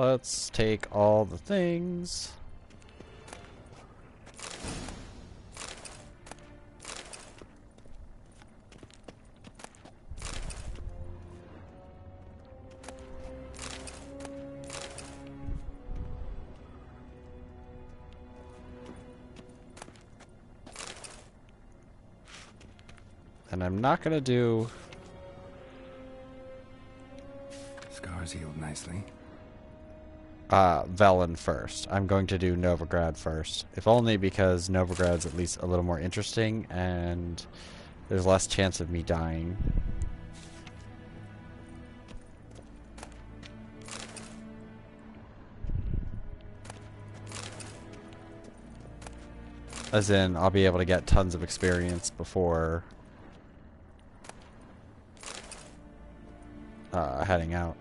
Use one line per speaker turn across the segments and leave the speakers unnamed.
Let's take all the things. And I'm not going to do...
Scars healed nicely.
Velen first. I'm going to do Novigrad first. If only because Novigrad's at least a little more interesting and there's less chance of me dying. As in, I'll be able to get tons of experience before heading out.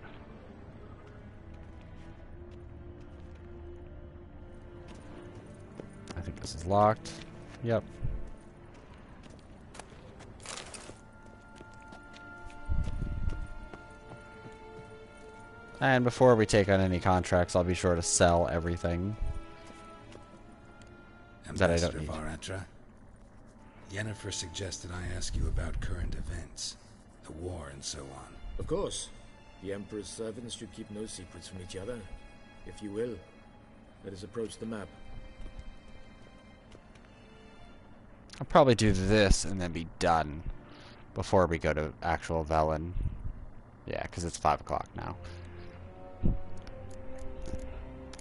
I think this is locked. Yep. And before we take on any contracts, I'll be sure to sell everything that I don't need.
Varatra, Yennefer suggested I ask you about current events, the war and so on.
Of course. The Emperor's servants should keep no secrets from each other. If you will, let us approach the map.
I'll probably do this and then be done before we go to actual Velen. Yeah, because it's 5 o'clock now.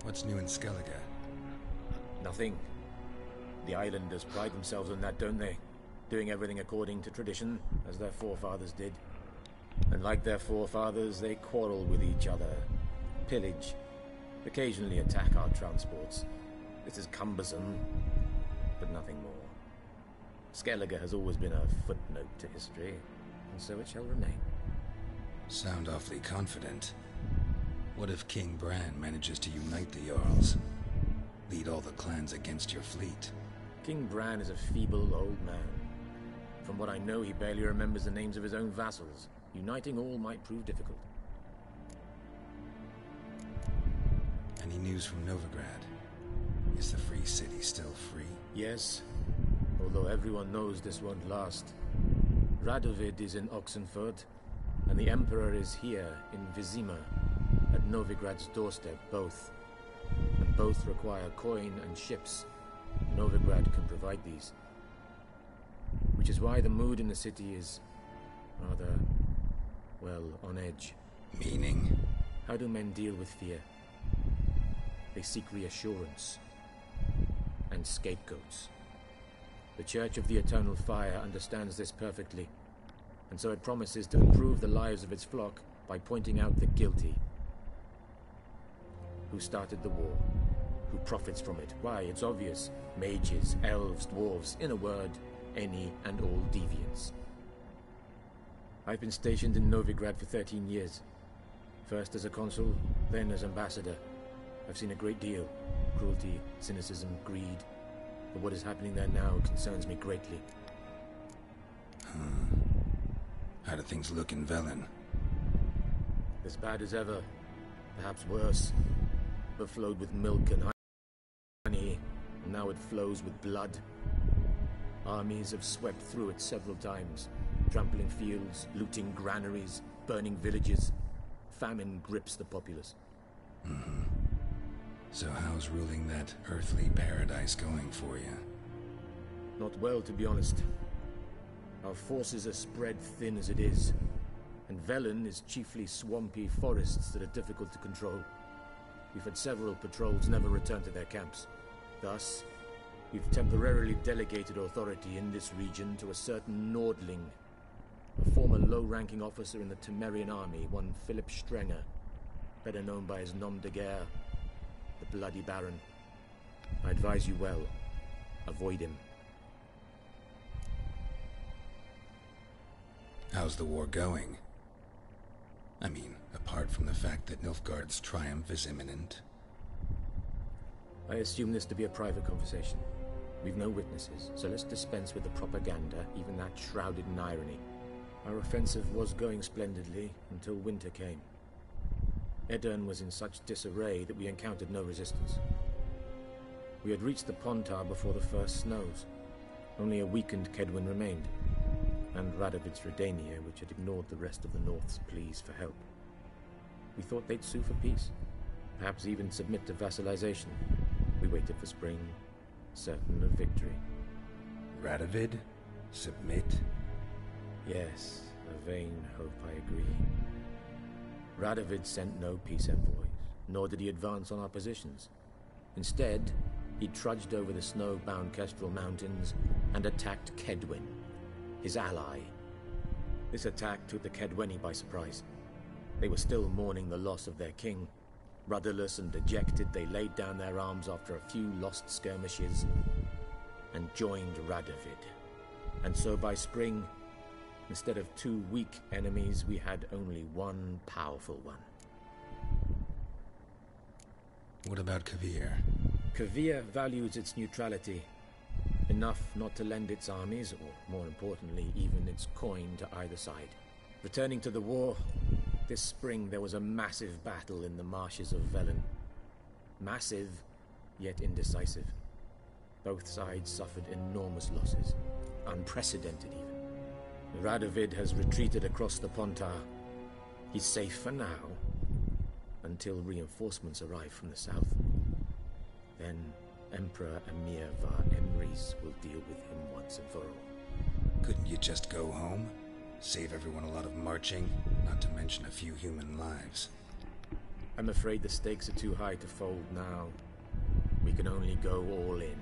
What's new in Skellige?
Nothing. The islanders pride themselves on that, don't they? Doing everything according to tradition, as their forefathers did. And like their forefathers, they quarrel with each other, pillage, occasionally attack our transports. This is cumbersome, but nothing more. Skellige has always been a footnote to history, and so it shall remain.
Sound awfully confident. What if King Bran manages to unite the Jarls? Lead all the clans against your fleet?
King Bran is a feeble old man. From what I know, he barely remembers the names of his own vassals. Uniting all might prove difficult.
Any news from Novigrad? Is the free city still free?
Yes, although everyone knows this won't last. Radovid is in Oxenfurt, and the Emperor is here in Vizima, at Novigrad's doorstep, both. And both require coin and ships. Novigrad can provide these. Which is why the mood in the city is rather, well, on edge.
Meaning?
How do men deal with fear? They seek reassurance and scapegoats. The Church of the Eternal Fire understands this perfectly, and so it promises to improve the lives of its flock by pointing out the guilty. Who started the war? Who profits from it? Why, it's obvious. Mages, elves, dwarves, in a word, any and all deviants. I've been stationed in Novigrad for 13 years. First as a consul, then as ambassador. I've seen a great deal. Cruelty, cynicism, greed. But what is happening there now concerns me greatly.
How do things look in Velen?
As bad as ever. Perhaps worse. Overflowed with milk and honey, and now it flows with blood. Armies have swept through it several times, trampling fields, looting granaries, burning villages. Famine grips the populace.
So how's ruling that earthly paradise going for you?
Not well, to be honest. Our forces are spread thin as it is, and Velen is chiefly swampy forests that are difficult to control. We've had several patrols never return to their camps. Thus, we've temporarily delegated authority in this region to a certain Nordling, a former low-ranking officer in the Temerian army, one Philip Strenger, better known by his nom de guerre, the Bloody Baron. I advise you well. Avoid him.
How's the war going? I mean, apart from the fact that Nilfgaard's triumph is imminent.
I assume this to be a private conversation. We've no witnesses, so let's dispense with the propaganda, even that shrouded in irony. Our offensive was going splendidly until winter came. Edirne was in such disarray that we encountered no resistance. We had reached the Pontar before the first snows. Only a weakened Kedwin remained, and Radovid's Redania, which had ignored the rest of the North's pleas for help. We thought they'd sue for peace, perhaps even submit to vassalization. We waited for spring, certain of victory.
Radovid? Submit?
Yes, a vain hope, I agree. Radovid sent no peace envoys, nor did he advance on our positions. Instead, he trudged over the snow-bound Kestrel Mountains and attacked Kedwin, his ally. This attack took the Kedweni by surprise. They were still mourning the loss of their king. Rudderless and dejected, they laid down their arms after a few lost skirmishes and joined Radovid. And so by spring, instead of 2 weak enemies, we had only one powerful one.
What about Kavir?
Kavir values its neutrality, enough not to lend its armies, or more importantly, even its coin to either side. Returning to the war, this spring there was a massive battle in the marshes of Velen. Massive, yet indecisive. Both sides suffered enormous losses, unprecedented even. Radovid has retreated across the Pontar. He's safe for now, until reinforcements arrive from the south. Then Emperor Emir var Emrys will deal with him once and for all.
Couldn't you just go home? Save everyone a lot of marching, not to mention a few human lives.
I'm afraid the stakes are too high to fold now. We can only go all in.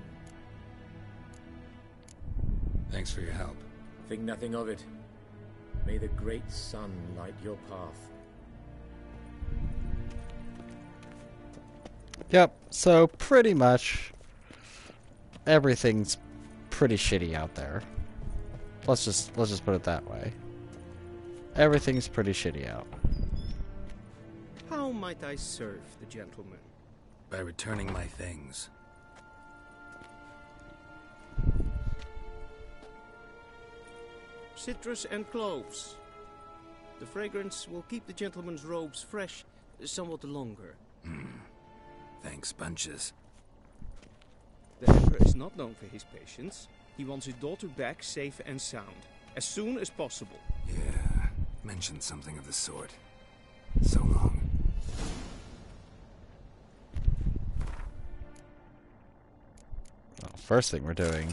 Thanks for your help.
Think nothing of it. May the great sun light your path.
Yep, so pretty much everything's pretty shitty out there. Let's just put it that way. Everything's pretty shitty out.
How might I serve the gentleman?
By returning my things.
Citrus and cloves. The fragrance will keep the gentleman's robes fresh somewhat longer.
Thanks, bunches.
The Emperor is not known for his patience. He wants his daughter back safe and sound, as soon as possible.
Yeah, mentioned something of the sort. So long.
Well, first thing we're doing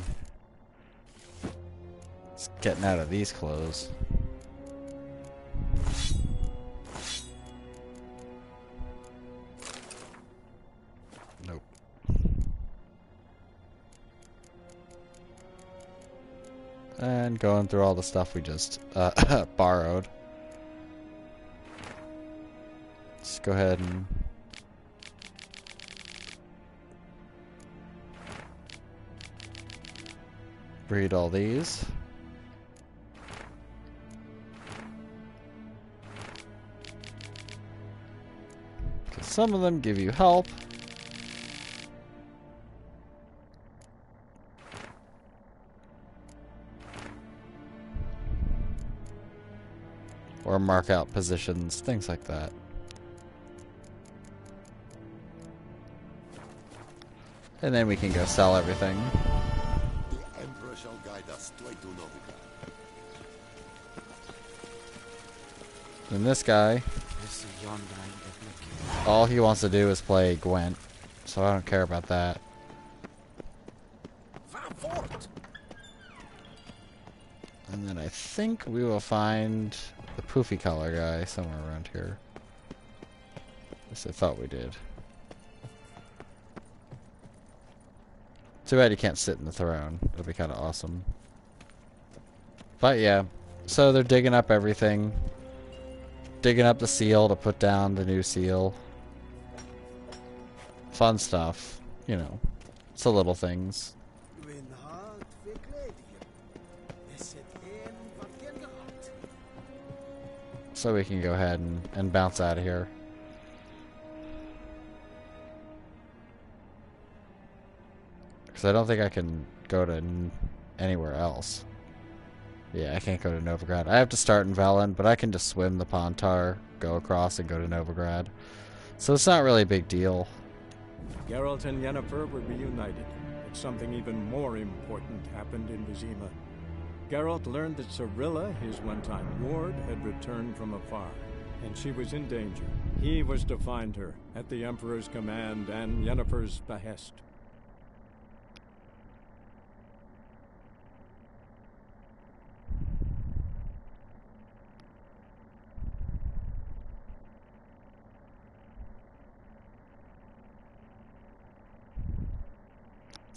is getting out of these clothes. Nope. And going through all the stuff we just borrowed. Let's go ahead and read all these. Because some of them give you help. Or mark out positions, things like that. And then we can go sell everything.
The Emperor shall guide us straight to Novigrad.
And this guy, all he wants to do is play Gwent, so I don't care about that. And then I think we will find the poofy collar guy somewhere around here. At least I thought we did. Too bad you can't sit in the throne. That'd be kind of awesome. But yeah, so they're digging up everything. Digging up the seal to put down the new seal. Fun stuff. You know, it's the little things. So we can go ahead and bounce out of here. Because I don't think I can go to anywhere else. Yeah, I can't go to Novigrad. I have to start in Velen, but I can just swim the Pontar, go across, and go to Novigrad. So it's not really a big deal.
Geralt and Yennefer were reunited, but something even more important happened in Vizima. Geralt learned that Cirilla, his one-time ward, had returned from afar, and she was in danger. He was to find her, at the Emperor's command and Yennefer's behest.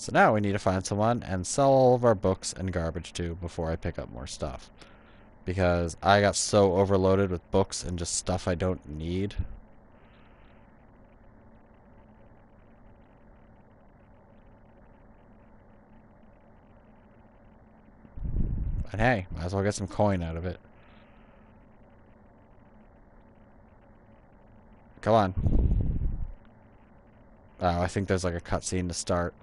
So now we need to find someone and sell all of our books and garbage to before I pick up more stuff. Because I got so overloaded with books and just stuff I don't need. And hey, might as well get some coin out of it. Come on. Oh, I think there's like a cutscene to start.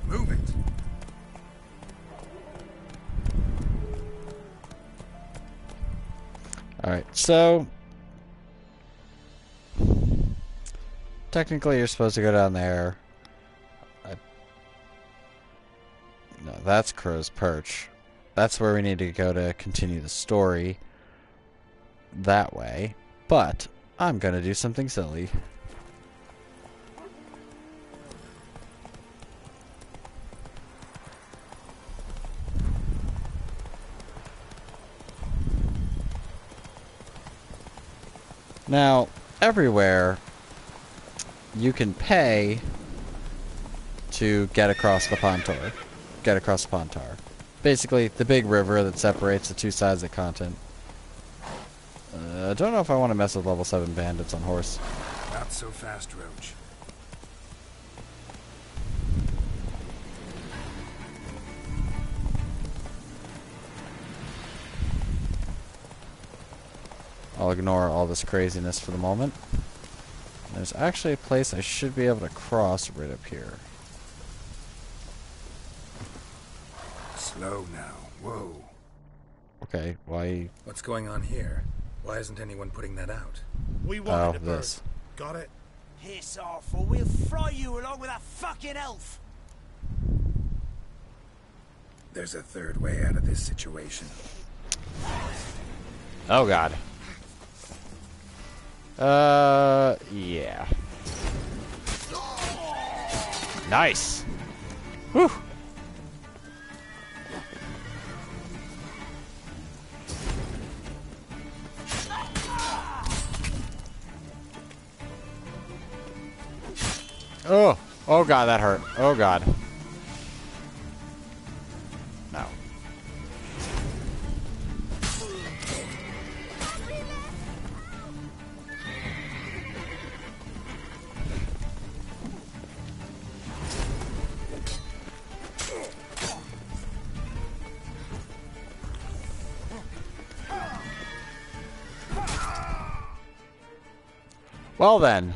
Move it.
Alright, so technically you're supposed to go down there. No, that's Crow's Perch. That's where we need to go to continue the story that way. But I'm gonna do something silly. Now, everywhere you can pay to get across the Pontar. Get across the Pontar. Basically, the big river that separates the two sides of the continent. I don't know if I want to mess with level 7 bandits on horse.
Not so fast, Roach.
I'll ignore all this craziness for the moment. There's actually a place I should be able to cross right up here.
Slow now. Whoa.
Okay, why?
What's going on here? Why isn't anyone putting that out?
We
Oh,
wanted a bird.
this.
Got it?
Piss off, or we'll fry you along with that fucking elf!
There's a third way out of this situation.
Oh god. Yeah. Nice. Whew. Oh, oh god, that hurt. Oh god. No. Well then.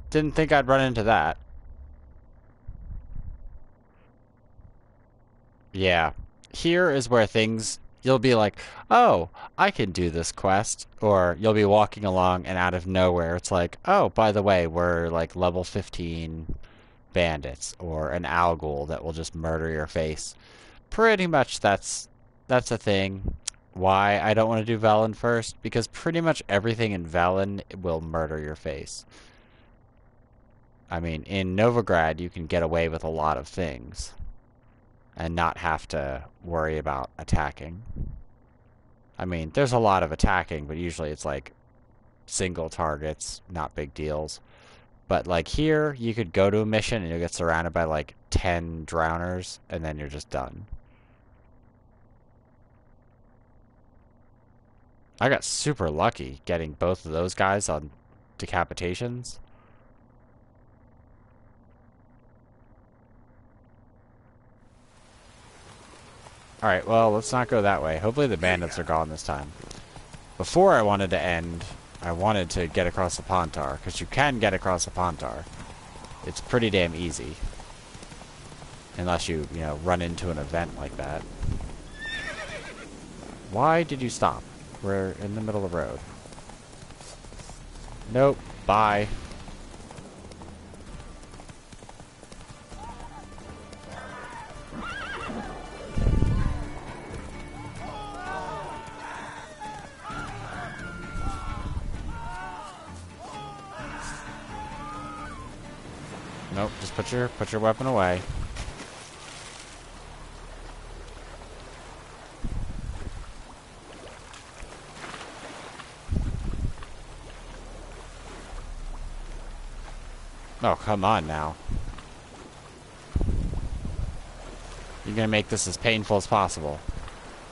Didn't think I'd run into that. Yeah. Here is where things, you'll be like, oh, I can do this quest. Or you'll be walking along and out of nowhere it's like, oh, by the way, we're like level 15 bandits. Or an Algol that will just murder your face. Pretty much that's a thing. why I don't want to do Velen first, because pretty much everything in Velen will murder your face. I mean, in Novigrad, you can get away with a lot of things and not have to worry about attacking. I mean, there's a lot of attacking, but usually it's like single targets, not big deals. But like here, you could go to a mission and you'll get surrounded by like 10 drowners, and then you're just done. I got super lucky getting both of those guys on decapitations. Alright, well, let's not go that way. Hopefully the bandits are gone this time. Before I wanted to end, I wanted to get across the Pontar, because you can get across the Pontar. It's pretty damn easy. Unless you know, run into an event like that. Why did you stop? We're in the middle of the road. Nope. Bye. Nope, just put your weapon away. Oh, come on now. You're gonna make this as painful as possible,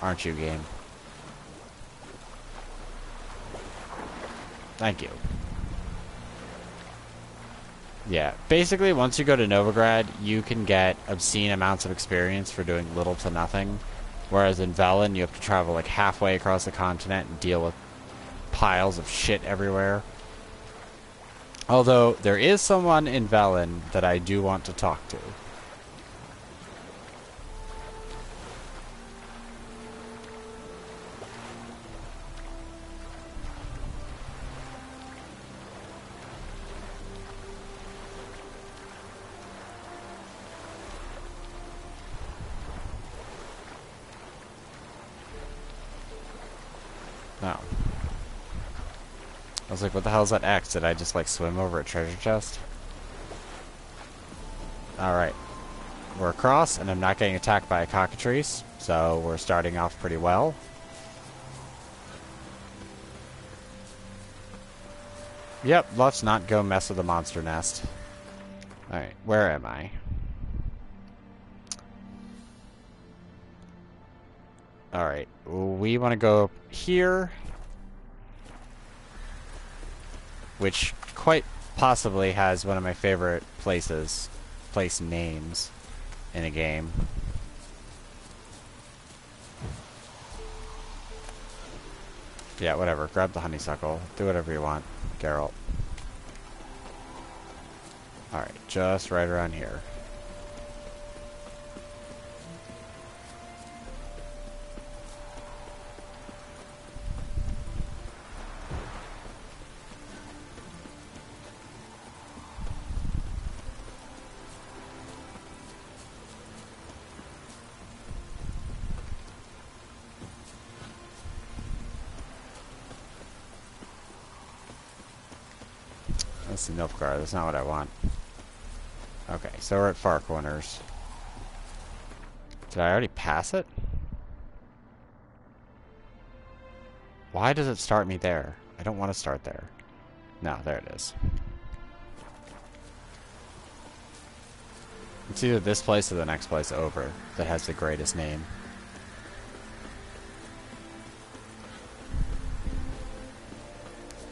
aren't you, game? Thank you. Yeah, basically once you go to Novigrad, you can get obscene amounts of experience for doing little to nothing. Whereas in Velen, you have to travel like halfway across the continent and deal with piles of shit everywhere. Although, there is someone in Velen that I do want to talk to. No. I was like, what the hell is that X? Did I just, like, swim over a treasure chest? Alright. We're across, and I'm not getting attacked by a cockatrice, so we're starting off pretty well. Yep, let's not go mess with the monster nest. Alright, where am I? Alright, we want to go here, which quite possibly has one of my favorite place names in a game. Yeah, whatever. Grab the honeysuckle. Do whatever you want, Geralt. Alright, just right around here. That's the Nilfgaard. That's not what I want. Okay, so we're at Far Corners. Did I already pass it? Why does it start me there? I don't want to start there. No, there it is. It's either this place or the next place over that has the greatest name.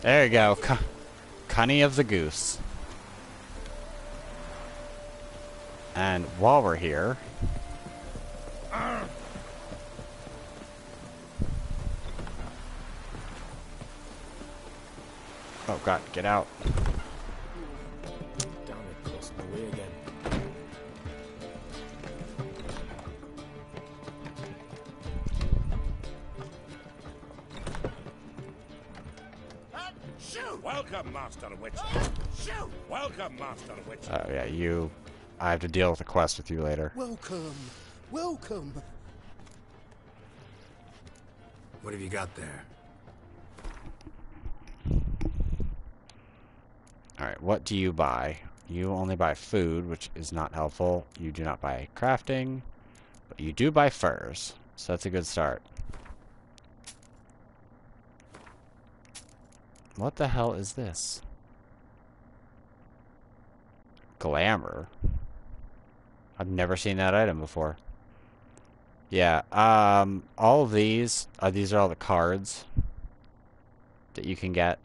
There you go. Cunny of the Goose. And while we're here... Oh god, get out.
Damn it, lost my way again.
Shoot!
Welcome, Master Witcher.
Shoot!
Welcome, Master Witcher.
Oh yeah, you... I have to deal with a quest with you later.
Welcome. Welcome.
What have you got there?
Alright, what do you buy? You only buy food, which is not helpful. You do not buy crafting, but you do buy furs. So that's a good start. What the hell is this? Glamour. I've never seen that item before. Yeah, all of these are all the cards that you can get.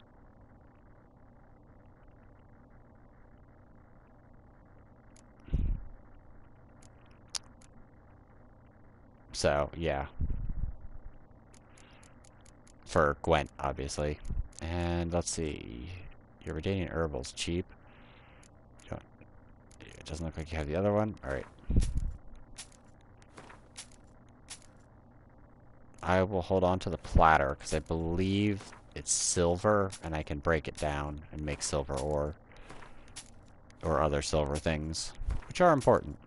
So, yeah. For Gwent, obviously. And let's see. Your Redanian Herbal's cheap. It doesn't look like you have the other one. Alright. I will hold on to the platter, because I believe it's silver, and I can break it down and make silver ore. Or other silver things, which are important.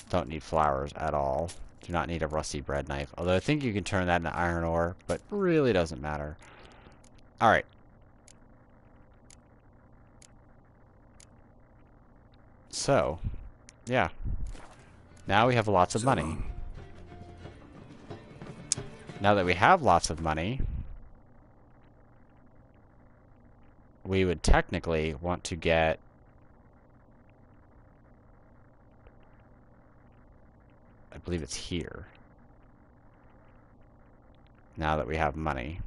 Don't need flowers at all. Do not need a rusty bread knife. Although I think you can turn that into iron ore, but really doesn't matter. Alright. So, yeah. Now we have lots of money. Now that we have lots of money, we would technically want to get... I believe it's here. Now that we have money.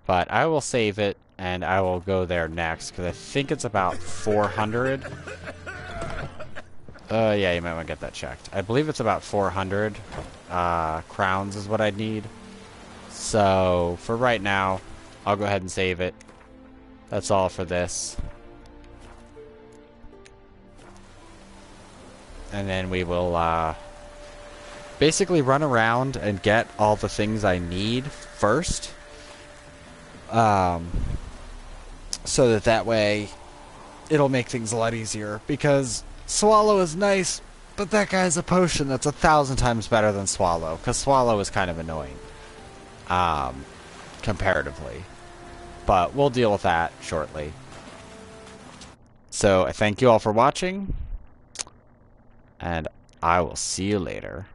But I will save it, and I will go there next, because I think it's about 400. Yeah, you might want to get that checked. I believe it's about 400 crowns is what I'd need. So, for right now, I'll go ahead and save it. That's all for this. And then we will basically run around and get all the things I need first. So that way it'll make things a lot easier. Because Swallow is nice, but that guy's a potion that's 1,000 times better than Swallow. Because Swallow is kind of annoying. Comparatively. But we'll deal with that shortly. So I thank you all for watching. And I will see you later.